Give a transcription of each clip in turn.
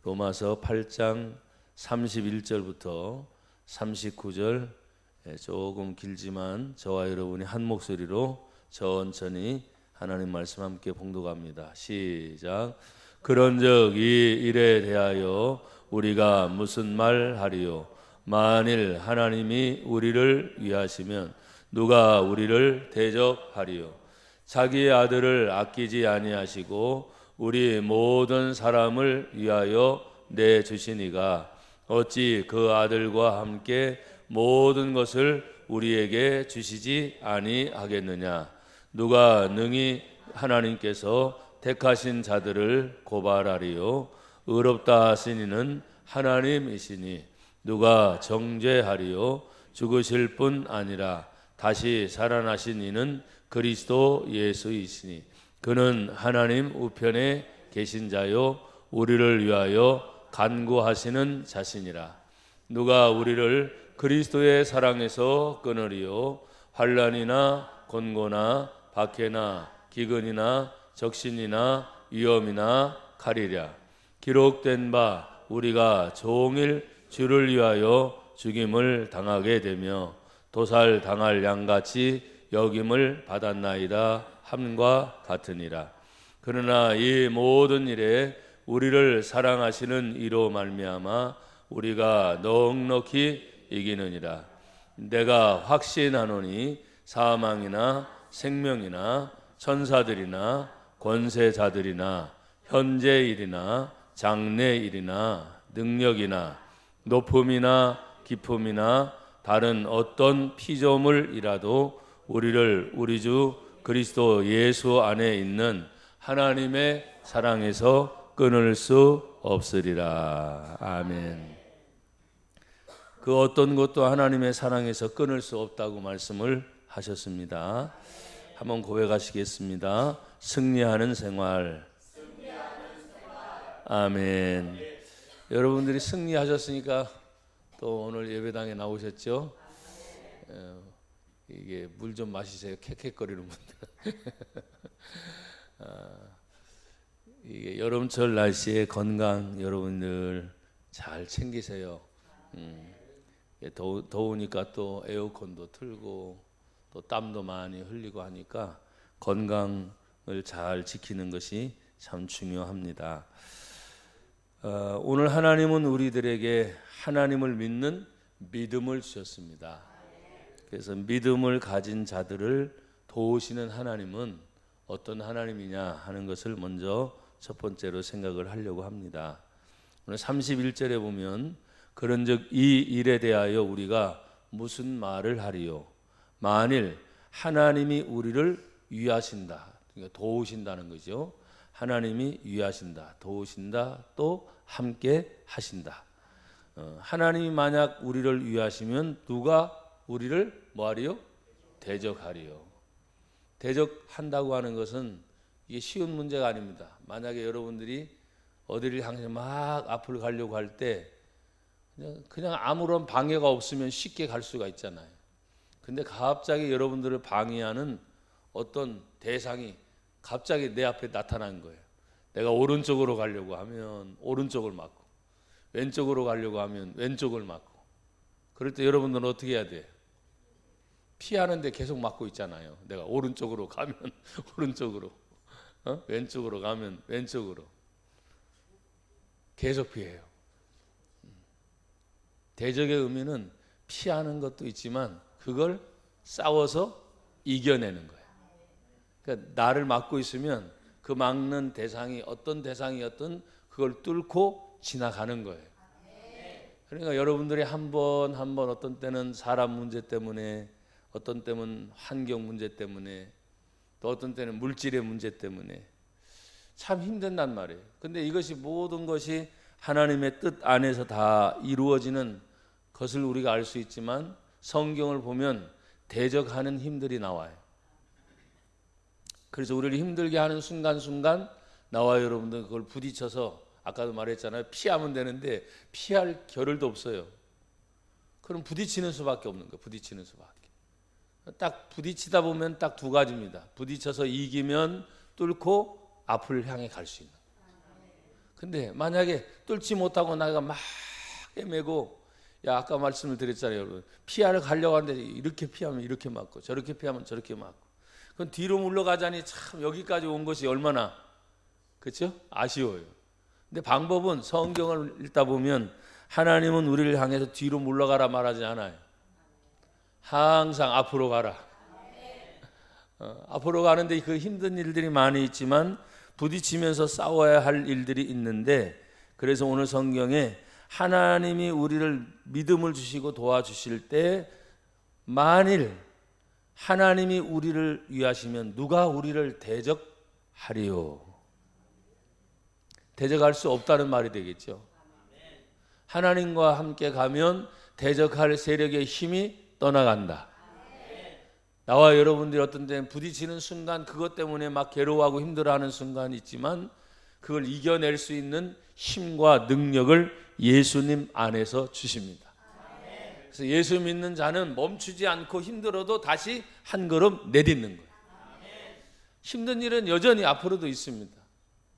로마서 8장 31절부터 39절, 조금 길지만 저와 여러분이 한 목소리로 천천히 하나님 말씀 함께 봉독합니다. 시작. 그런즉 이 일에 대하여 우리가 무슨 말 하리요? 만일 하나님이 우리를 위하시면 누가 우리를 대적하리요? 자기의 아들을 아끼지 아니하시고 우리 모든 사람을 위하여 내주시니가 어찌 그 아들과 함께 모든 것을 우리에게 주시지 아니하겠느냐? 누가 능히 하나님께서 택하신 자들을 고발하리요? 의롭다 하신 이는 하나님이시니 누가 정죄하리요? 죽으실 뿐 아니라 다시 살아나신 이는 그리스도 예수이시니 그는 하나님 우편에 계신 자요 우리를 위하여 간구하시는 자시니라. 누가 우리를 그리스도의 사랑에서 끊으리요? 환난이나 곤고나 박해나 기근이나 적신이나 위험이나 칼이랴. 기록된 바 우리가 종일 주를 위하여 죽임을 당하게 되며 도살 당할 양같이 여김을 받았나이다 함과 같으니라. 그러나 이 모든 일에 우리를 사랑하시는 이로 말미암아 우리가 넉넉히 이기느니라. 내가 확신하노니 사망이나 생명이나 천사들이나 권세자들이나 현재일이나 장래일이나 능력이나 높음이나 깊음이나 다른 어떤 피조물이라도 우리를 우리 주 그리스도 예수 안에 있는 하나님의 사랑에서 끊을 수 없으리라. 아멘. 그 어떤 것도 하나님의 사랑에서 끊을 수 없다고 말씀을 하셨습니다. 한번 고백하시겠습니다. 승리하는 생활. 아멘. 여러분들이 승리하셨으니까 또 오늘 예배당에 나오셨죠? 이게 물 좀 마시세요. 캑캑거리는 분들. 이게 여름철 날씨에 건강 여러분들 잘 챙기세요. 더우니까 또 에어컨도 틀고 또 땀도 많이 흘리고 하니까 건강을 잘 지키는 것이 참 중요합니다. 오늘 하나님은 우리들에게 하나님을 믿는 믿음을 주셨습니다. 그래서 믿음을 가진 자들을 도우시는 하나님은 어떤 하나님이냐 하는 것을 먼저 첫 번째로 생각을 하려고 합니다. 오늘 31절에 보면 그런즉 이 일에 대하여 우리가 무슨 말을 하리요? 만일 하나님이 우리를 위하신다. 그러니까 도우신다는 거죠. 하나님이 위하신다, 도우신다, 또 함께 하신다. 하나님이 만약 우리를 위하시면 누가 우리를 뭐하리요? 대적하리요. 대적한다고 하는 것은 이게 쉬운 문제가 아닙니다. 만약에 여러분들이 어디를 향해서 막 앞으로 가려고 할 때 그냥 아무런 방해가 없으면 쉽게 갈 수가 있잖아요. 근데 갑자기 여러분들을 방해하는 어떤 대상이 갑자기 내 앞에 나타난 거예요. 내가 오른쪽으로 가려고 하면 오른쪽을 막고 왼쪽으로 가려고 하면 왼쪽을 막고 그럴 때 여러분들은 어떻게 해야 돼요? 피하는데 계속 막고 있잖아요. 내가 오른쪽으로 가면 오른쪽으로 왼쪽으로 가면 왼쪽으로 계속 피해요. 대적의 의미는 피하는 것도 있지만 그걸 싸워서 이겨내는 거예요. 그러니까 나를 막고 있으면 그 막는 대상이 어떤 대상이었든 그걸 뚫고 지나가는 거예요. 그러니까 여러분들이 한 번 어떤 때는 사람 문제 때문에 어떤 때는 환경 문제 때문에 또 어떤 때는 물질의 문제 때문에 참 힘든단 말이에요. 근데 이것이 모든 것이 하나님의 뜻 안에서 다 이루어지는 것을 우리가 알 수 있지만 성경을 보면 대적하는 힘들이 나와요. 그래서 우리를 힘들게 하는 순간순간 나와 여러분들 그걸 부딪혀서 아까도 말했잖아요. 피하면 되는데 피할 겨를도 없어요. 그럼 부딪히는 수밖에 없는 거예요. 부딪히는 수밖에. 딱 부딪히다 보면 딱 두 가지입니다. 부딪혀서 이기면 뚫고 앞을 향해 갈 수 있는. 근데 만약에 뚫지 못하고 내가 막 헤매고, 야, 아까 말씀을 드렸잖아요, 여러분. 피하러 가려고 하는데 이렇게 피하면 이렇게 맞고 저렇게 피하면 저렇게 맞고, 그건 뒤로 물러가자니 참 여기까지 온 것이 얼마나, 그렇죠? 아쉬워요. 근데 방법은 성경을 읽다 보면 하나님은 우리를 향해서 뒤로 물러가라 말하지 않아요. 항상 앞으로 가라. 앞으로 가는데 그 힘든 일들이 많이 있지만 부딪히면서 싸워야 할 일들이 있는데, 그래서 오늘 성경에 하나님이 우리를 믿음을 주시고 도와주실 때, 만일 하나님이 우리를 위하시면 누가 우리를 대적하리요? 대적할 수 없다는 말이 되겠죠. 하나님과 함께 가면 대적할 세력의 힘이 떠나간다. 나와 여러분들이 어떤 때는 부딪히는 순간 그것 때문에 막 괴로워하고 힘들어하는 순간이 있지만, 그걸 이겨낼 수 있는 힘과 능력을 예수님 안에서 주십니다. 그래서 예수 믿는 자는 멈추지 않고 힘들어도 다시 한 걸음 내딛는 거예요. 힘든 일은 여전히 앞으로도 있습니다.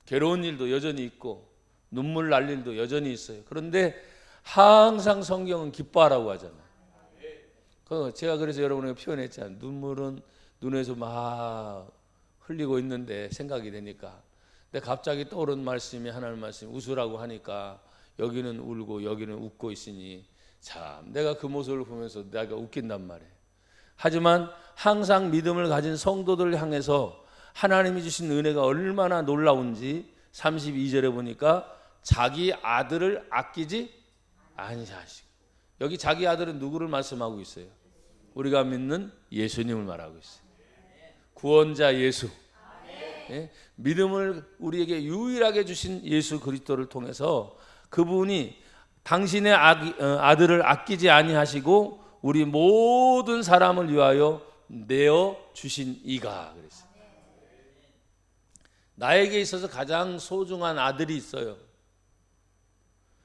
괴로운 일도 여전히 있고 눈물 날 일도 여전히 있어요. 그런데 항상 성경은 기뻐하라고 하잖아요. 제가 그래서 여러분에게 표현했잖아요. 눈물은 눈에서 막 흘리고 있는데 생각이 되니까, 근데 갑자기 떠오른 말씀이, 하나님 말씀이 웃으라고 하니까 여기는 울고 여기는 웃고 있으니 참 내가 그 모습을 보면서 내가 웃긴단 말이에요. 하지만 항상 믿음을 가진 성도들을 향해서 하나님이 주신 은혜가 얼마나 놀라운지 32절에 보니까 자기 아들을 아끼지 아니하시고, 여기 자기 아들은 누구를 말씀하고 있어요? 우리가 믿는 예수님을 말하고 있어요. 구원자 예수. 예? 믿음을 우리에게 유일하게 주신 예수 그리스도를 통해서 그분이 당신의 아들을 아끼지 아니하시고 우리 모든 사람을 위하여 내어 주신 이가, 그랬어요. 나에게 있어서 가장 소중한 아들이 있어요.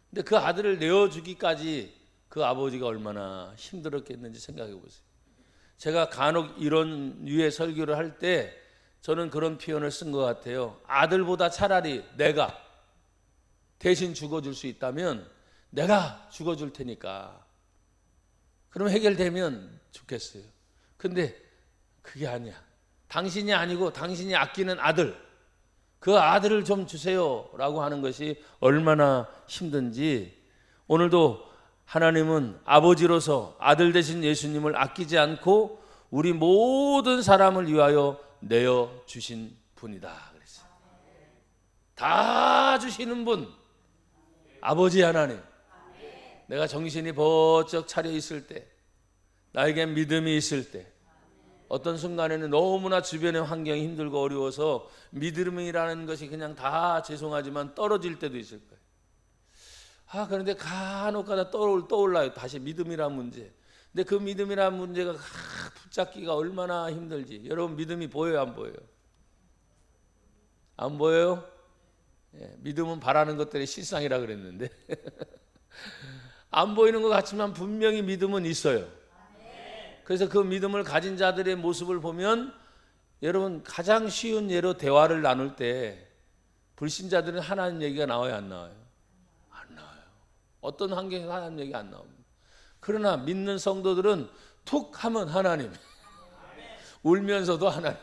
근데 그 아들을 내어주기까지 그 아버지가 얼마나 힘들었겠는지 생각해 보세요. 제가 간혹 이런 유의 설교를 할 때 저는 그런 표현을 쓴 것 같아요. 아들보다 차라리 내가 대신 죽어줄 수 있다면 내가 죽어줄 테니까 그럼 해결되면 좋겠어요. 근데 그게 아니야. 당신이 아니고 당신이 아끼는 아들, 그 아들을 좀 주세요 라고 하는 것이 얼마나 힘든지, 오늘도 하나님은 아버지로서 아들 되신 예수님을 아끼지 않고 우리 모든 사람을 위하여 내어 주신 분이다 그랬어요. 다 주시는 분, 아버지 하나님. 내가 정신이 번쩍 차려 있을 때, 나에게 믿음이 있을 때, 어떤 순간에는 너무나 주변의 환경이 힘들고 어려워서 믿음이라는 것이 그냥 다 죄송하지만 떨어질 때도 있을 거예요. 그런데 간혹가다 떠올라요. 다시 믿음이라는 문제. 근데 그 믿음이라는 문제가 붙잡기가 얼마나 힘들지. 여러분 믿음이 보여요, 안 보여요? 안 보여요? 예, 믿음은 바라는 것들의 실상이라 그랬는데 안 보이는 것 같지만 분명히 믿음은 있어요. 그래서 그 믿음을 가진 자들의 모습을 보면, 여러분 가장 쉬운 예로 대화를 나눌 때 불신자들은 하나님 얘기가 나와요, 안 나와요? 안 나와요. 어떤 환경에서 하나님 얘기 안 나옵니다. 그러나 믿는 성도들은 툭 하면 하나님, 울면서도 하나님,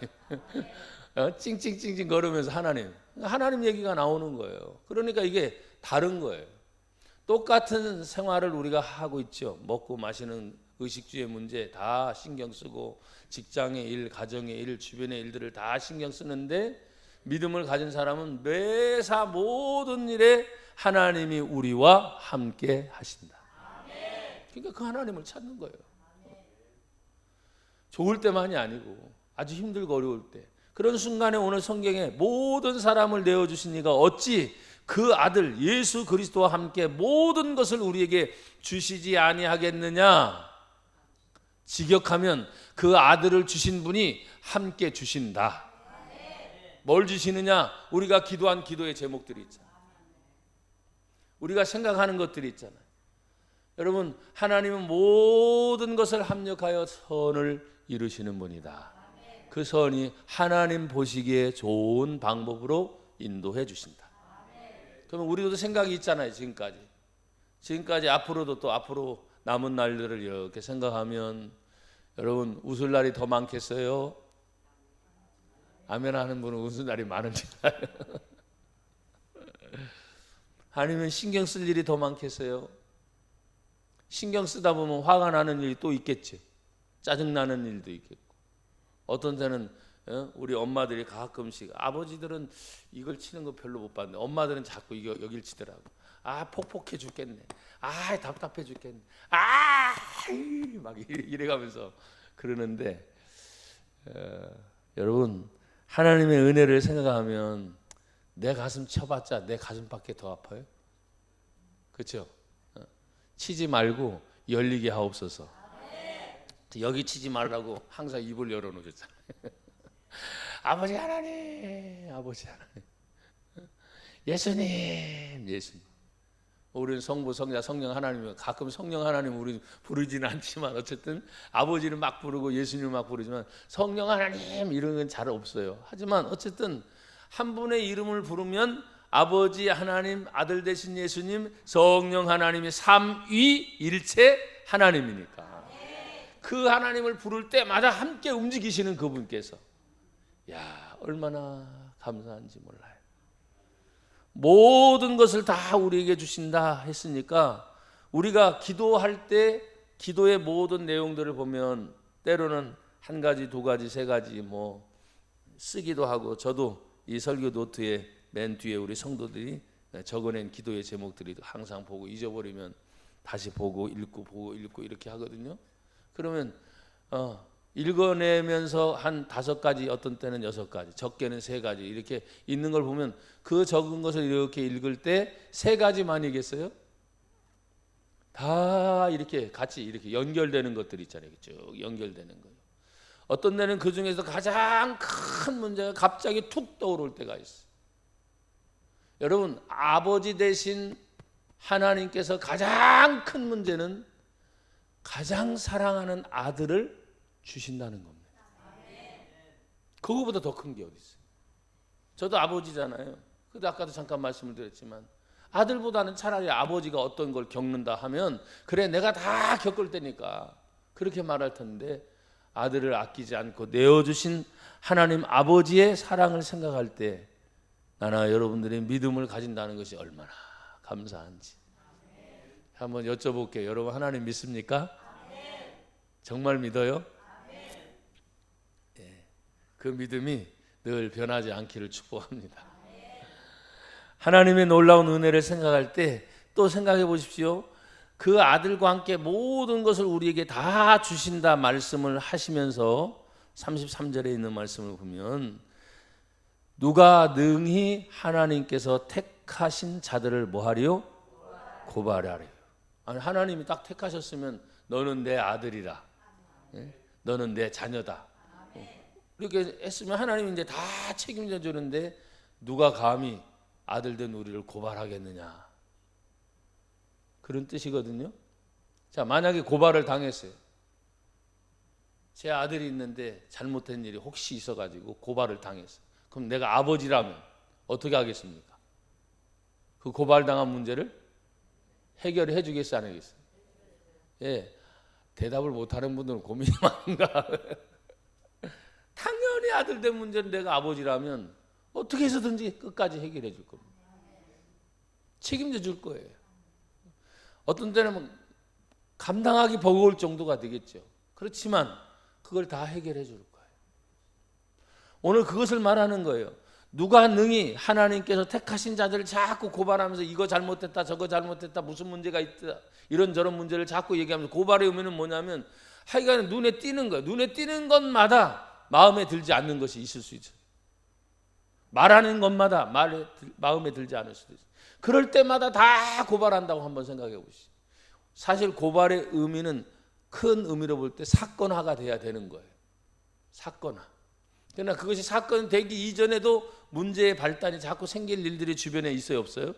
찡찡찡찡 거리면서 하나님 얘기가 나오는 거예요. 그러니까 이게 다른 거예요. 똑같은 생활을 우리가 하고 있죠. 먹고 마시는 의식주의 문제 다 신경 쓰고, 직장의 일, 가정의 일, 주변의 일들을 다 신경 쓰는데, 믿음을 가진 사람은 매사 모든 일에 하나님이 우리와 함께 하신다. 그러니까 그 하나님을 찾는 거예요. 좋을 때만이 아니고 아주 힘들고 어려울 때, 그런 순간에 오늘 성경에 모든 사람을 내어주신 이가 어찌 그 아들 예수 그리스도와 함께 모든 것을 우리에게 주시지 아니하겠느냐. 직역하면 그 아들을 주신 분이 함께 주신다. 뭘 주시느냐? 우리가 기도한 기도의 제목들이 있잖아요. 우리가 생각하는 것들이 있잖아요. 여러분, 하나님은 모든 것을 합력하여 선을 이루시는 분이다. 그 선이 하나님 보시기에 좋은 방법으로 인도해 주신다. 그러면 우리도 생각이 있잖아요. 지금까지 앞으로도 또 앞으로 남은 날들을 이렇게 생각하면 여러분 웃을 날이 더 많겠어요? 아멘 하는 분은 웃을 날이 많은지 알아요? 아니면 신경 쓸 일이 더 많겠어요? 신경 쓰다 보면 화가 나는 일이 또 있겠지. 짜증 나는 일도 있겠고. 어떤 때는 우리 엄마들이 가끔씩, 아버지들은 이걸 치는 거 별로 못 봤는데 엄마들은 자꾸 여길 치더라고. 아, 폭폭해 죽겠네. 아, 답답해 죽겠네. 아, 막 이래가면서 그러는데 여러분, 하나님의 은혜를 생각하면 내 가슴 쳐봤자 내 가슴밖에 더 아파요. 그렇죠? 치지 말고 열리게 하옵소서. 여기 치지 말라고 항상 입을 열어놓으셨잖아요. 아버지 하나님, 아버지 하나님, 예수님, 예수님. 우리는 성부, 성자, 성령 하나님은 가끔 성령 하나님 우리 부르지는 않지만 어쨌든 아버지를 막 부르고 예수님을 막 부르지만 성령 하나님 이런 건 잘 없어요. 하지만 어쨌든 한 분의 이름을 부르면 아버지 하나님, 아들 되신 예수님, 성령 하나님이 삼위일체 하나님이니까 그 하나님을 부를 때마다 함께 움직이시는 그분께서 야, 얼마나 감사한지 몰라요. 모든 것을 다 우리에게 주신다 했으니까 우리가 기도할 때 기도의 모든 내용들을 보면 때로는 한 가지, 두 가지, 세 가지 뭐 쓰기도 하고, 저도 이 설교 노트에 맨 뒤에 우리 성도들이 적어낸 기도의 제목들이 항상 보고 잊어버리면 다시 보고 읽고 이렇게 하거든요. 그러면 읽어내면서 한 5가지, 어떤 때는 6가지, 적게는 3가지 이렇게 있는 걸 보면 그 적은 것을 이렇게 읽을 때 3가지만이겠어요? 다 이렇게 같이 이렇게 연결되는 것들이 있잖아요. 쭉 연결되는 거예요. 어떤 데는 그 중에서 가장 큰 문제가 갑자기 툭 떠오를 때가 있어요. 여러분, 아버지 되신 하나님께서 가장 큰 문제는 가장 사랑하는 아들을 주신다는 겁니다. 그거보다 더 큰 게 어디 있어요? 저도 아버지잖아요. 근데 아까도 잠깐 말씀을 드렸지만 아들보다는 차라리 아버지가 어떤 걸 겪는다 하면 그래 내가 다 겪을 테니까 그렇게 말할 텐데, 아들을 아끼지 않고 내어주신 하나님 아버지의 사랑을 생각할 때 나나 여러분들이 믿음을 가진다는 것이 얼마나 감사한지 한번 여쭤볼게요. 여러분, 하나님 믿습니까? 정말 믿어요? 예, 그 믿음이 늘 변하지 않기를 축복합니다. 하나님의 놀라운 은혜를 생각할 때 또 생각해 보십시오. 그 아들과 함께 모든 것을 우리에게 다 주신다 말씀을 하시면서 33절에 있는 말씀을 보면 누가 능히 하나님께서 택하신 자들을 뭐하리요? 고발하리요. 아니, 하나님이 딱 택하셨으면 너는 내 아들이라, 너는 내 자녀다, 이렇게 했으면 하나님이 이제 다 책임져 주는데 누가 감히 아들 된 우리를 고발하겠느냐, 그런 뜻이거든요. 자, 만약에 고발을 당했어요. 제 아들이 있는데 잘못된 일이 혹시 있어가지고 고발을 당했어요. 그럼 내가 아버지라면 어떻게 하겠습니까? 그 고발당한 문제를 해결해 주겠어요, 안 하겠어요? 예, 대답을 못하는 분들은 고민이 많은가? 당연히 아들 된 문제는 내가 아버지라면 어떻게 해서든지 끝까지 해결해 줄 겁니다. 책임져 줄 거예요. 어떤 때는 감당하기 버거울 정도가 되겠죠. 그렇지만 그걸 다 해결해 줄 거예요. 오늘 그것을 말하는 거예요. 누가 능히 하나님께서 택하신 자들을 자꾸 고발하면서 이거 잘못했다, 저거 잘못했다, 무슨 문제가 있다, 이런저런 문제를 자꾸 얘기하면서 고발의 의미는 뭐냐면 하여간 눈에 띄는 거예요. 눈에 띄는 것마다 마음에 들지 않는 것이 있을 수 있어요. 말하는 것마다 마음에 들지 않을 수도 있어요. 그럴 때마다 다 고발한다고 한번 생각해 보시죠. 사실 고발의 의미는 큰 의미로 볼 때 사건화가 돼야 되는 거예요. 사건화. 그러나 그것이 사건이 되기 이전에도 문제의 발단이 자꾸 생길 일들이 주변에 있어요, 없어요?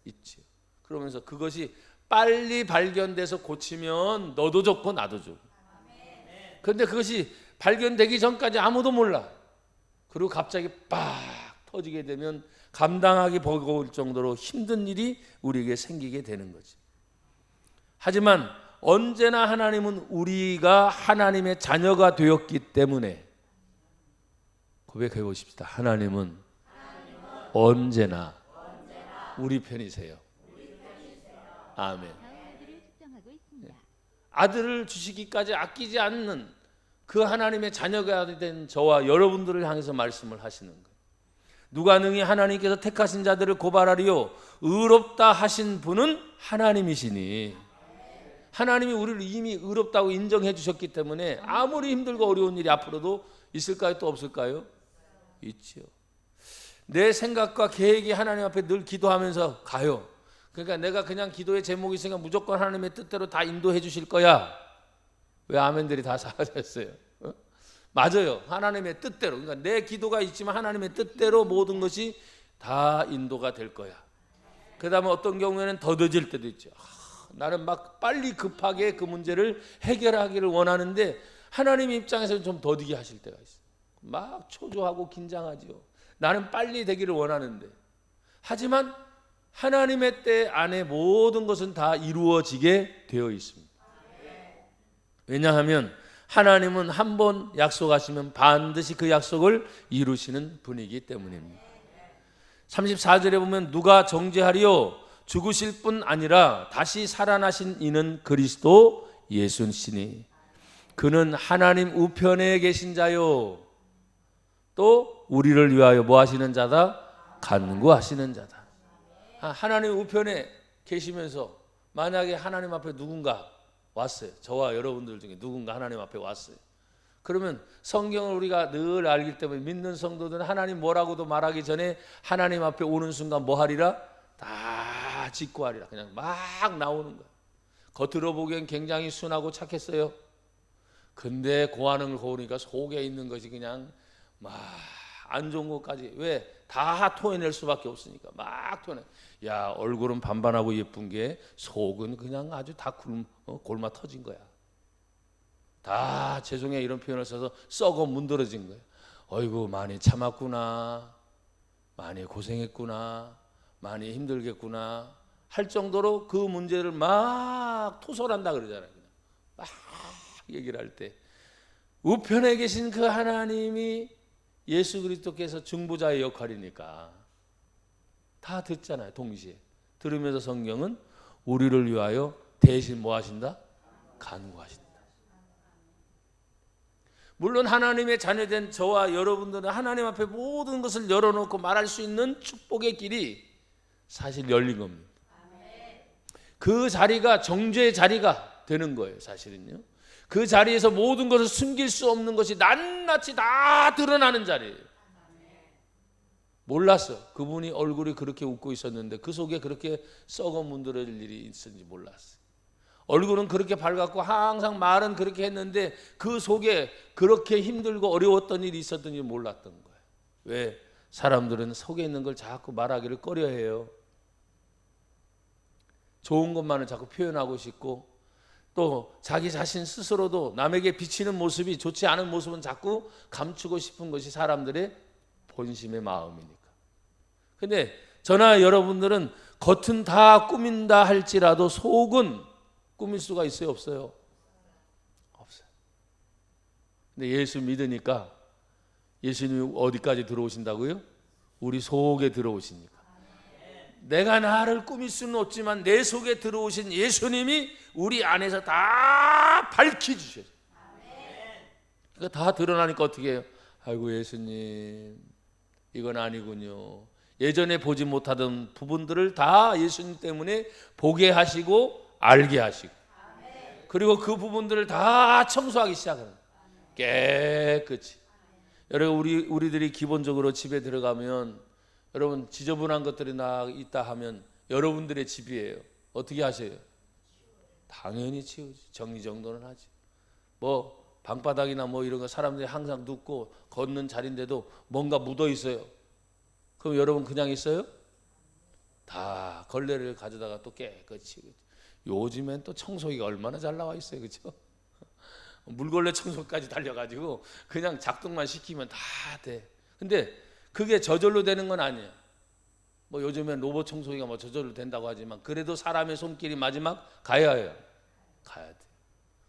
있죠. 그러면서 그것이 빨리 발견돼서 고치면 너도 좋고 나도 좋고. 그런데 그것이 발견되기 전까지 아무도 몰라. 그리고 갑자기 빡 터지게 되면 감당하기 버거울 정도로 힘든 일이 우리에게 생기게 되는 거지. 하지만 언제나 하나님은 우리가 하나님의 자녀가 되었기 때문에 고백해 보십시다. 하나님은 언제나 우리 편이세요. 아멘. 아들을 주시기까지 아끼지 않는 그 하나님의 자녀가 된 저와 여러분들을 향해서 말씀을 하시는 거예요. 누가 능히 하나님께서 택하신 자들을 고발하리요 의롭다 하신 분은 하나님이시니, 하나님이 우리를 이미 의롭다고 인정해 주셨기 때문에 아무리 힘들고 어려운 일이 앞으로도 있을까요? 또 없을까요? 있지요. 내 생각과 계획이 하나님 앞에 늘 기도하면서 가요. 그러니까 내가 그냥 기도의 제목이 있으니까 무조건 하나님의 뜻대로 다 인도해 주실 거야. 왜 아멘들이 다 사라졌어요? 맞아요. 하나님의 뜻대로. 그러니까 내 기도가 있지만 하나님의 뜻대로 모든 것이 다 인도가 될 거야. 그 다음에 어떤 경우에는 더 늦을 때도 있죠. 나는 막 빨리 급하게 그 문제를 해결하기를 원하는데 하나님 입장에서는 좀 더디게 하실 때가 있어요. 막 초조하고 긴장하죠. 나는 빨리 되기를 원하는데, 하지만 하나님의 때 안에 모든 것은 다 이루어지게 되어 있습니다. 왜냐하면 하나님은 한 번 약속하시면 반드시 그 약속을 이루시는 분이기 때문입니다. 34절에 보면 누가 정죄하리요 죽으실 뿐 아니라 다시 살아나신 이는 그리스도 예수시니 그는 하나님 우편에 계신 자요 또 우리를 위하여 뭐 하시는 자다? 간구하시는 자다. 하나님 우편에 계시면서 만약에 하나님 앞에 누군가 왔어요. 저와 여러분들 중에 누군가 하나님 앞에 왔어요. 그러면 성경을 우리가 늘 알기 때문에 믿는 성도들은 하나님 뭐라고도 말하기 전에 하나님 앞에 오는 순간 뭐 하리라? 다 직구하리라. 그냥 막 나오는 거야. 겉으로 보기엔 굉장히 순하고 착했어요. 근데 고하는 걸 보니까 속에 있는 것이 그냥 막 안 좋은 것까지, 왜? 다 토해낼 수밖에 없으니까 막 토해내. 야, 얼굴은 반반하고 예쁜 게 속은 그냥 아주 다 골마 터진 거야. 다 죄송해 이런 표현을 써서 썩어 문드러진 거예요. 어이구 많이 참았구나, 많이 고생했구나, 많이 힘들겠구나 할 정도로 그 문제를 막 토설한다 그러잖아요. 막 얘기를 할 때 우편에 계신 그 하나님이 예수 그리스도께서 중보자의 역할이니까 다 듣잖아요. 동시에 들으면서 성경은 우리를 위하여 대신 뭐 하신다? 간구하신다. 물론 하나님의 자녀된 저와 여러분들은 하나님 앞에 모든 것을 열어놓고 말할 수 있는 축복의 길이 사실 열린 겁니다. 그 자리가 정죄의 자리가 되는 거예요. 사실은요. 그 자리에서 모든 것을 숨길 수 없는 것이 낱낱이 다 드러나는 자리예요. 몰랐어. 그분이 얼굴이 그렇게 웃고 있었는데 그 속에 그렇게 썩어 문드러질 일이 있었는지 몰랐어. 얼굴은 그렇게 밝았고 항상 말은 그렇게 했는데 그 속에 그렇게 힘들고 어려웠던 일이 있었던지 몰랐던 거예요. 왜? 사람들은 속에 있는 걸 자꾸 말하기를 꺼려해요. 좋은 것만을 자꾸 표현하고 싶고 또 자기 자신 스스로도 남에게 비치는 모습이 좋지 않은 모습은 자꾸 감추고 싶은 것이 사람들의 본심의 마음이니까. 근데 저나 여러분들은 겉은 다 꾸민다 할지라도 속은 꾸밀 수가 있어요? 없어요? 없어요. 근데 예수 믿으니까 예수님이 어디까지 들어오신다고요? 우리 속에 들어오시니까. 내가 나를 꾸밀 수는 없지만 내 속에 들어오신 예수님이 우리 안에서 다 밝혀주셔요. 그러니까 다 드러나니까 어떻게 해요? 아이고 예수님 이건 아니군요. 예전에 보지 못하던 부분들을 다 예수님 때문에 보게 하시고 알게 하시고 그리고 그 부분들을 다 청소하기 시작하는 깨끗이. 여러분 우리들이 기본적으로 집에 들어가면 여러분 지저분한 것들이 있다 하면 여러분들의 집이에요. 어떻게 하세요? 당연히 치우지. 정리정돈은 하지. 뭐 방바닥이나 뭐 이런 거 사람들이 항상 눕고 걷는 자리인데도 뭔가 묻어 있어요. 그럼 여러분 그냥 있어요? 다 걸레를 가져다가 또 깨끗이. 요즘엔 또 청소기가 얼마나 잘 나와 있어요. 그렇죠? 물걸레 청소까지 달려가지고 그냥 작동만 시키면 다 돼. 근데 그게 저절로 되는 건 아니에요. 뭐 요즘엔 로봇 청소기가 뭐 저절로 된다고 하지만 그래도 사람의 손길이 마지막 가야 해요. 가야 돼.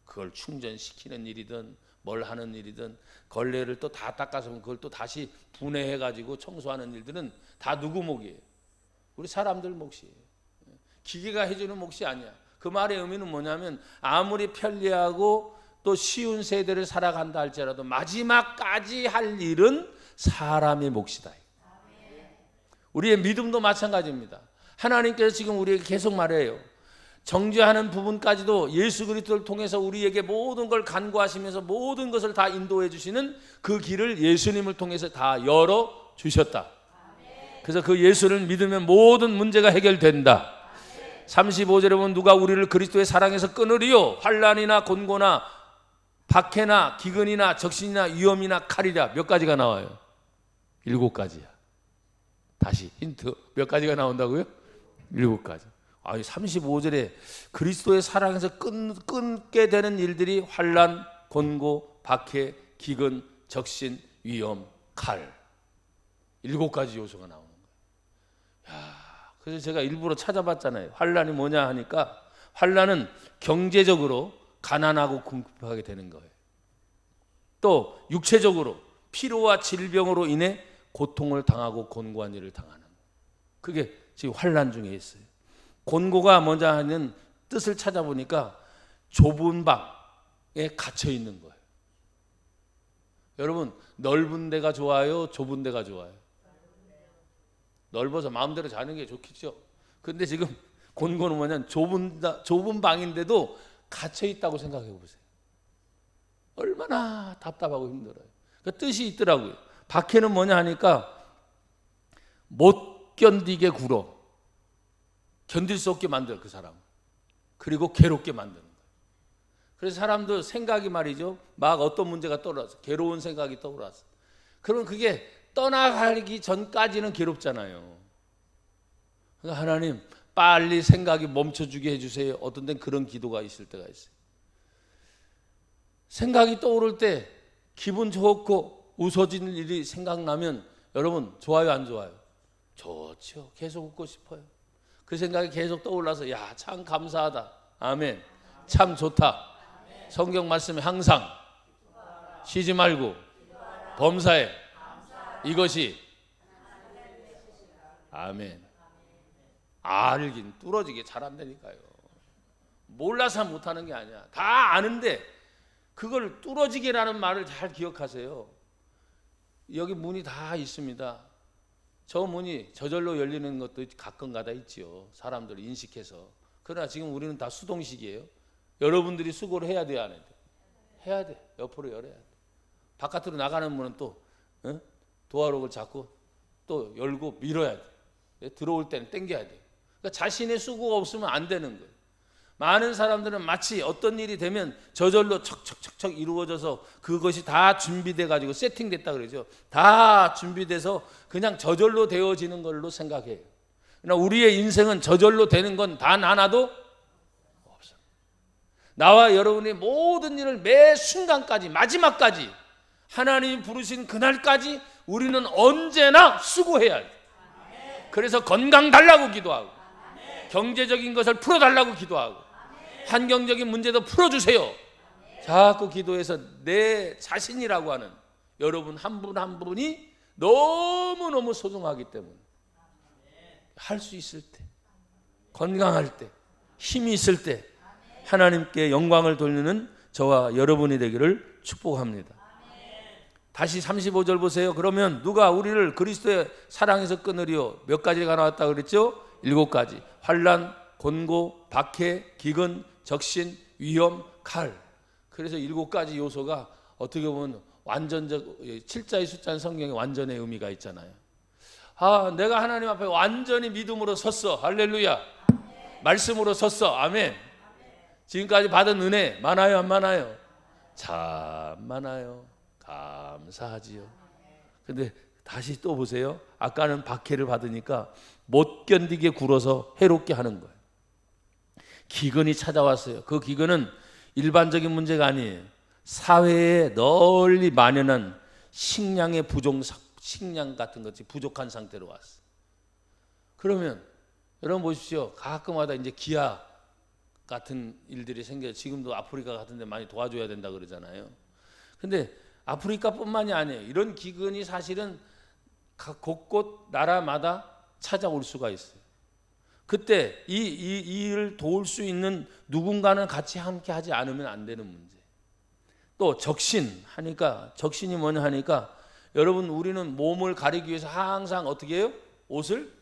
그걸 충전시키는 일이든 뭘 하는 일이든 걸레를 또 다 닦아서 그걸 또 다시 분해해 가지고 청소하는 일들은 다 누구 몫이에요? 우리 사람들 몫이에요. 기계가 해주는 몫이 아니야. 그 말의 의미는 뭐냐면 아무리 편리하고 또 쉬운 세대를 살아간다 할지라도 마지막까지 할 일은 사람의 몫이다. 우리의 믿음도 마찬가지입니다. 하나님께서 지금 우리에게 계속 말해요. 정죄하는 부분까지도 예수 그리스도를 통해서 우리에게 모든 걸 간구하시면서 모든 것을 다 인도해 주시는 그 길을 예수님을 통해서 다 열어 주셨다. 그래서 그 예수를 믿으면 모든 문제가 해결된다. 35절에 보면 누가 우리를 그리스도의 사랑에서 끊으리요? 환난이나 곤고나 박해나 기근이나 적신이나 위험이나 칼이라. 몇 가지가 나와요? 7가지야. 다시 힌트 몇 가지가 나온다고요? 7가지. 아니 35절에 그리스도의 사랑에서 끊게 되는 일들이 환난, 곤고, 박해, 기근, 적신, 위험, 칼. 7가지 요소가 나오는 거예요. 야, 그래서 제가 일부러 찾아봤잖아요. 환난이 뭐냐 하니까 환난은 경제적으로 가난하고 궁핍하게 되는 거예요. 또 육체적으로 피로와 질병으로 인해 고통을 당하고 곤고한 일을 당하는 거예요. 그게 지금 환난 중에 있어요. 곤고가 뭐냐 하는 뜻을 찾아보니까 좁은 방에 갇혀 있는 거예요. 여러분 넓은 데가 좋아요? 좁은 데가 좋아요? 넓어서 마음대로 자는 게 좋겠죠. 근데 지금 곤고는 뭐냐면 좁은 방인데도 갇혀 있다고 생각해 보세요. 얼마나 답답하고 힘들어요. 그 뜻이 있더라고요. 박해는 뭐냐 하니까 못 견디게 굴어. 견딜 수 없게 만들어 그 사람. 그리고 괴롭게 만드는 거예요. 그래서 사람들 생각이 말이죠. 막 어떤 문제가 떠올라서 괴로운 생각이 떠올라서. 그럼 그게 떠나가기 전까지는 괴롭잖아요. 그러니까 하나님 빨리 생각이 멈춰주게 해주세요. 어떤 데는 그런 기도가 있을 때가 있어요. 생각이 떠오를 때 기분 좋고 웃어지는 일이 생각나면 여러분 좋아요 안 좋아요? 좋죠. 계속 웃고 싶어요. 그 생각이 계속 떠올라서 야, 참 감사하다. 아멘. 참 좋다. 성경 말씀에 항상 쉬지 말고 범사에 이것이 아멘. 알긴 뚫어지게 잘 안되니까요. 몰라서 못하는 게 아니야. 다 아는데 그걸 뚫어지게라는 말을 잘 기억하세요. 여기 문이 다 있습니다. 저 문이 저절로 열리는 것도 가끔가다 있지요. 사람들 인식해서. 그러나 지금 우리는 다 수동식이에요. 여러분들이 수고를 해야 돼요, 안 해야 돼? 해야 돼. 옆으로 열어야 돼. 바깥으로 나가는 문은 또 도어록을 잡고 또 열고 밀어야 돼. 들어올 때는 당겨야 돼. 그러니까 자신의 수고가 없으면 안 되는 거예요. 많은 사람들은 마치 어떤 일이 되면 저절로 척척척척 이루어져서 그것이 다 준비돼 가지고 세팅됐다 그러죠. 다 준비돼서 그냥 저절로 되어지는 걸로 생각해요. 그러나 우리의 인생은 저절로 되는 건 단 하나도 없어요. 나와 여러분의 모든 일을 매 순간까지 마지막까지 하나님이 부르신 그날까지 우리는 언제나 수고해야 해요. 그래서 건강 달라고 기도하고 경제적인 것을 풀어달라고 기도하고 환경적인 문제도 풀어주세요. 자꾸 기도해서 내 자신이라고 하는 여러분 한 분 한 분이 너무너무 소중하기 때문에 할 수 있을 때, 건강할 때, 힘이 있을 때 하나님께 영광을 돌리는 저와 여러분이 되기를 축복합니다. 다시 35절 보세요. 그러면 누가 우리를 그리스도의 사랑에서 끊으리요? 몇 가지가 나왔다 그랬죠? 7가지. 환난, 곤고, 박해, 기근, 적신, 위험, 칼. 그래서 7가지 요소가 어떻게 보면 완전적 7자의 숫자는 성경에 완전의 의미가 있잖아요. 아, 내가 하나님 앞에 완전히 믿음으로 섰어. 할렐루야. 말씀으로 섰어. 아멘. 지금까지 받은 은혜 많아요, 안 많아요? 참 많아요. 감사하지요. 근데 다시 또 보세요. 아까는 박해를 받으니까 못 견디게 굴어서 해롭게 하는 거예요. 기근이 찾아왔어요. 그 기근은 일반적인 문제가 아니에요. 사회에 널리 만연한 식량의 식량 같은 것이 부족한 상태로 왔어요. 그러면 여러분 보십시오. 가끔마다 이제 기아 같은 일들이 생겨요. 지금도 아프리카 같은 데 많이 도와줘야 된다 그러잖아요. 근데 아프리카뿐만이 아니에요. 이런 기근이 사실은 각 곳곳 나라마다 찾아올 수가 있어요. 그때 이 일을 도울 수 있는 누군가는 같이 함께 하지 않으면 안 되는 문제. 또 적신 하니까, 적신이 뭐냐 하니까, 여러분 우리는 몸을 가리기 위해서 항상 어떻게 해요? 옷을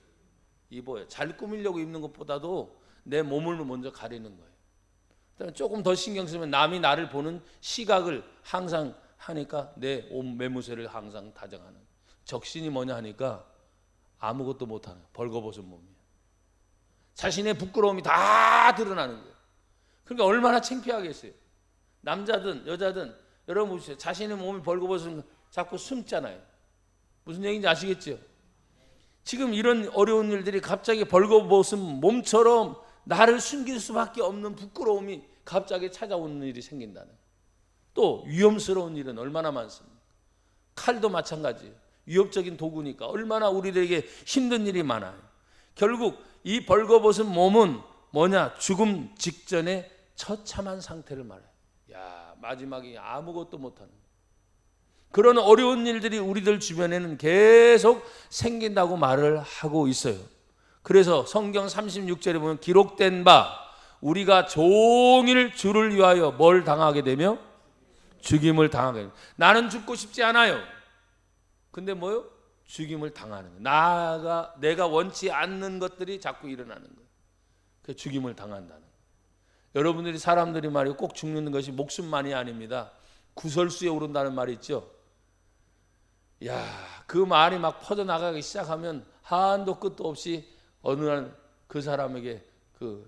입어요. 잘 꾸미려고 입는 것보다도 내 몸을 먼저 가리는 거예요. 조금 더 신경 쓰면 남이 나를 보는 시각을 항상 하니까 내 옷 매무새를 항상 다정하는. 적신이 뭐냐 하니까 아무것도 못하는 벌거벗은 몸이에요. 자신의 부끄러움이 다 드러나는 거예요. 그러니까 얼마나 창피하겠어요. 남자든 여자든 여러분 보세요. 자신의 몸이 벌거벗은 자꾸 숨잖아요. 무슨 얘기인지 아시겠죠? 지금 이런 어려운 일들이 갑자기 벌거벗은 몸처럼 나를 숨길 수밖에 없는 부끄러움이 갑자기 찾아오는 일이 생긴다는. 또 위험스러운 일은 얼마나 많습니까? 칼도 마찬가지예요. 위협적인 도구니까 얼마나 우리들에게 힘든 일이 많아요. 결국 이 벌거벗은 몸은 뭐냐? 죽음 직전의 처참한 상태를 말해요. 야, 마지막에 아무것도 못하는 그런 어려운 일들이 우리들 주변에는 계속 생긴다고 말을 하고 있어요. 그래서 성경 36절에 보면 기록된 바 우리가 종일 주를 위하여 뭘 당하게 되며 죽임을 당하게 됩니다. 나는 죽고 싶지 않아요. 근데 뭐요? 죽임을 당하는 거예요. 내가 원치 않는 것들이 자꾸 일어나는 거예요. 그 죽임을 당한다는 거예요. 여러분들이 사람들이 말이요 꼭 죽는 것이 목숨만이 아닙니다. 구설수에 오른다는 말이 있죠. 야, 그 말이 막 퍼져나가기 시작하면 한도 끝도 없이 어느 날 그 사람에게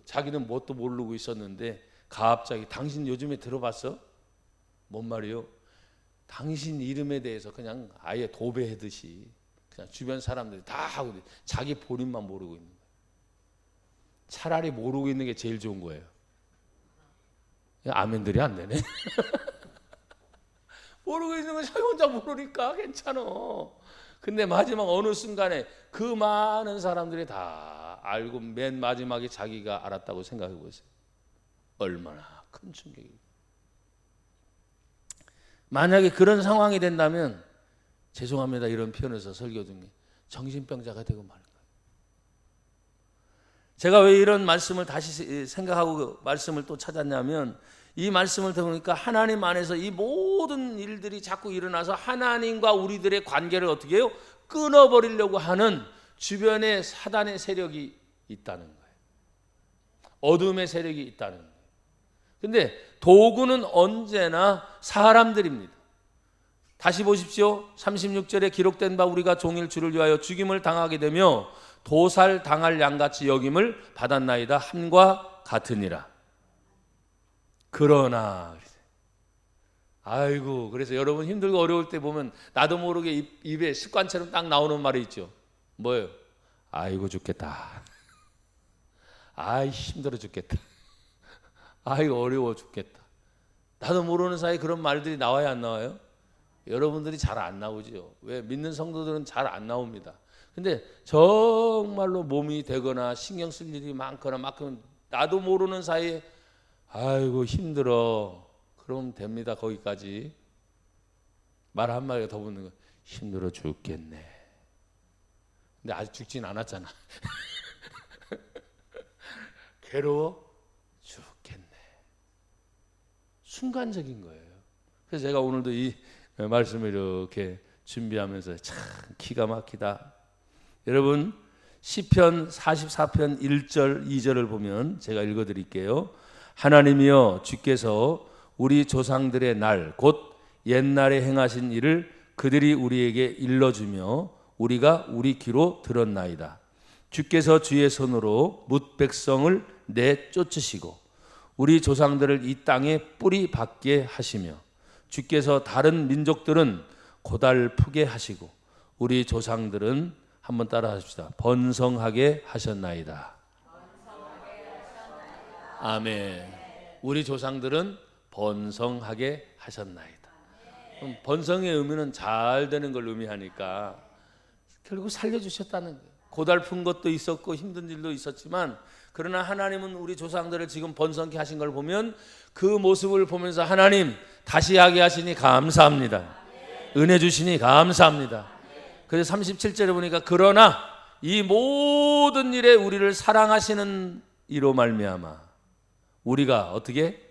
자기는 뭣도 모르고 있었는데 갑자기 당신 요즘에 들어봤어? 뭔 말이요? 당신 이름에 대해서 그냥 아예 도배하듯이 그냥 주변 사람들이 다 하고 자기 본인만 모르고 있는 거예요. 차라리 모르고 있는 게 제일 좋은 거예요. 아멘들이 안 되네. 모르고 있는 건 자기 혼자 모르니까 괜찮아. 근데 마지막 어느 순간에 그 많은 사람들이 다 알고 맨 마지막에 자기가 알았다고 생각해 보세요. 얼마나 큰 충격이에요. 만약에 그런 상황이 된다면 죄송합니다. 이런 표현에서 설교 중에 정신병자가 되고 말 거예요. 제가 왜 이런 말씀을 다시 생각하고 그 말씀을 또 찾았냐면 이 말씀을 들으니까 하나님 안에서 이 모든 일들이 자꾸 일어나서 하나님과 우리들의 관계를 어떻게 해요? 끊어버리려고 하는 주변에 사단의 세력이 있다는 거예요. 어둠의 세력이 있다는 거예요. 근데 도구는 언제나 사람들입니다. 다시 보십시오. 36절에 기록된 바 우리가 종일 주를 위하여 죽임을 당하게 되며 도살 당할 양같이 여김을 받았나이다. 함과 같으니라. 그러나 아이고 그래서 여러분 힘들고 어려울 때 보면 나도 모르게 입에 습관처럼 딱 나오는 말이 있죠. 뭐예요? 아이고 죽겠다. 아이 힘들어 죽겠다. 아이고 어려워 죽겠다. 나도 모르는 사이에 그런 말들이 나와요 안 나와요? 여러분들이 잘 안 나오죠. 왜? 믿는 성도들은 잘 안 나옵니다. 근데 정말로 몸이 되거나 신경 쓸 일이 많거나 막히면 나도 모르는 사이에 아이고 힘들어. 그럼 됩니다. 거기까지. 말 한마디가 더 붙는 거. 힘들어 죽겠네. 근데 아직 죽진 않았잖아. 괴로워 죽겠네. 순간적인 거예요. 그래서 제가 오늘도 이 말씀을 이렇게 준비하면서 참 기가 막히다. 여러분 시편 44편 1절 2절을 보면 제가 읽어드릴게요. 하나님이여 주께서 우리 조상들의 날 곧 옛날에 행하신 일을 그들이 우리에게 일러주며 우리가 우리 귀로 들었나이다. 주께서 주의 손으로 뭇 백성을 내쫓으시고 우리 조상들을 이 땅에 뿌리 박게 하시며 주께서 다른 민족들은 고달프게 하시고 우리 조상들은 한번 따라 하십시다. 번성하게 하셨나이다. 아멘. 우리 조상들은 번성하게 하셨나이다. 번성의 의미는 잘 되는 걸 의미하니까 결국 살려주셨다는 거예요. 고달픈 것도 있었고 힘든 일도 있었지만, 그러나 하나님은 우리 조상들을 지금 번성케 하신 걸 보면 그 모습을 보면서 하나님 다시 하게 하시니 감사합니다. 은혜 주시니 감사합니다. 그래서 37절에 보니까 그러나 이 모든 일에 우리를 사랑하시는 이로 말미암아 우리가 어떻게?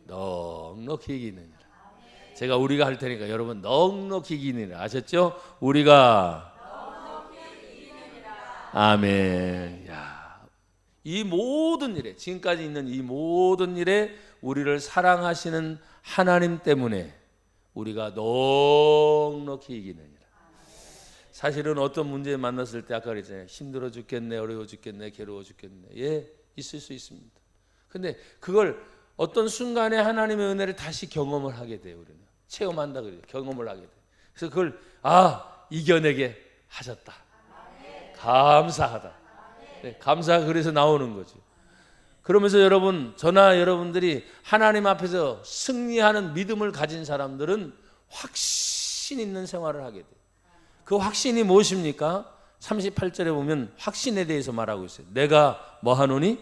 넉넉히 이기느니라. 제가 우리가 할 테니까 여러분 넉넉히 이기느니라. 아셨죠? 우리가 넉넉히 이기느니라. 아멘. 야, 이 모든 일에, 지금까지 있는 이 모든 일에 우리를 사랑하시는 하나님 때문에 우리가 넉넉히 이기느니라. 사실은 어떤 문제 만났을 때 아까 그랬잖아요. 힘들어 죽겠네, 어려워 죽겠네, 괴로워 죽겠네. 예, 있을 수 있습니다. 근데 그걸 어떤 순간에 하나님의 은혜를 다시 경험을 하게 돼요. 우리는 체험한다 그래요. 경험을 하게 돼요. 그래서 그걸 이겨내게 하셨다. 감사하다. 네, 감사가 그래서 나오는 거죠. 그러면서 여러분, 저나 여러분들이 하나님 앞에서 승리하는 믿음을 가진 사람들은 확신 있는 생활을 하게 돼요. 그 확신이 무엇입니까? 38절에 보면 확신에 대해서 말하고 있어요. 내가 뭐 하노니?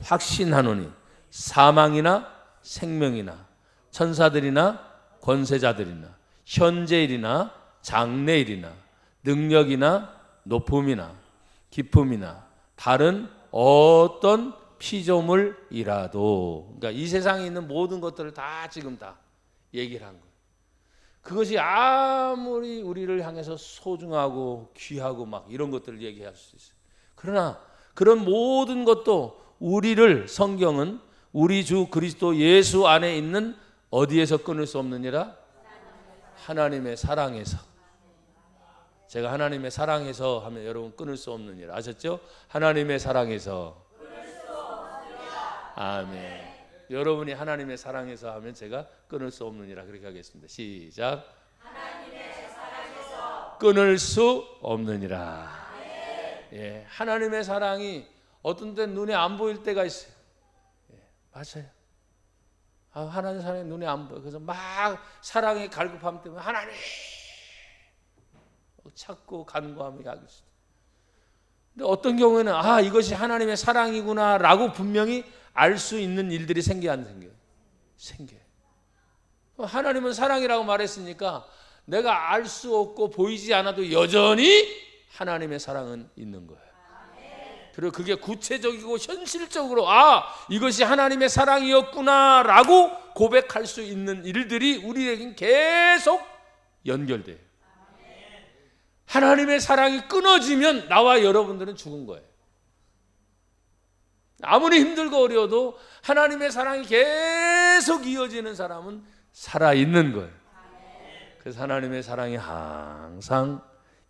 확신하노니 사망이나 생명이나 천사들이나 권세자들이나 현재일이나 장래일이나 능력이나 높음이나 깊음이나 다른 어떤 피조물이라도, 그러니까 이 세상에 있는 모든 것들을 다 지금 다 얘기를 한 거예요. 그것이 아무리 우리를 향해서 소중하고 귀하고 막 이런 것들을 얘기할 수 있어요. 그러나 그런 모든 것도 우리를 성경은 우리 주 그리스도 예수 안에 있는 어디에서 끊을 수 없느니라? 하나님의 사랑에서. 제가 하나님의 사랑에서 하면 여러분 끊을 수 없느니라. 아셨죠? 하나님의 사랑에서. 아멘. 여러분이 하나님의 사랑에서 하면 제가 끊을 수 없느니라 그렇게 하겠습니다. 시작. 하나님의 사랑에서 끊을 수 없느니라. 예, 하나님의 사랑이 어떤 때 눈에 안 보일 때가 있어요. 예, 맞아요. 하나님의 사랑이 눈에 안 보여. 그래서 막 사랑의 갈급함 때문에 하나님 찾고 간구하며 가겠습니다. 근데 어떤 경우에는 이것이 하나님의 사랑이구나라고 분명히 알 수 있는 일들이 생겨요, 안 생겨요? 생겨요. 하나님은 사랑이라고 말했으니까 내가 알 수 없고 보이지 않아도 여전히 하나님의 사랑은 있는 거예요. 그리고 그게 구체적이고 현실적으로 이것이 하나님의 사랑이었구나라고 고백할 수 있는 일들이 우리에겐 계속 연결돼요. 하나님의 사랑이 끊어지면 나와 여러분들은 죽은 거예요. 아무리 힘들고 어려워도 하나님의 사랑이 계속 이어지는 사람은 살아있는 거예요. 그래서 하나님의 사랑이 항상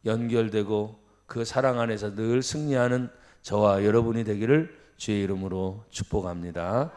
연결되고 그 사랑 안에서 늘 승리하는 저와 여러분이 되기를 주의 이름으로 축복합니다.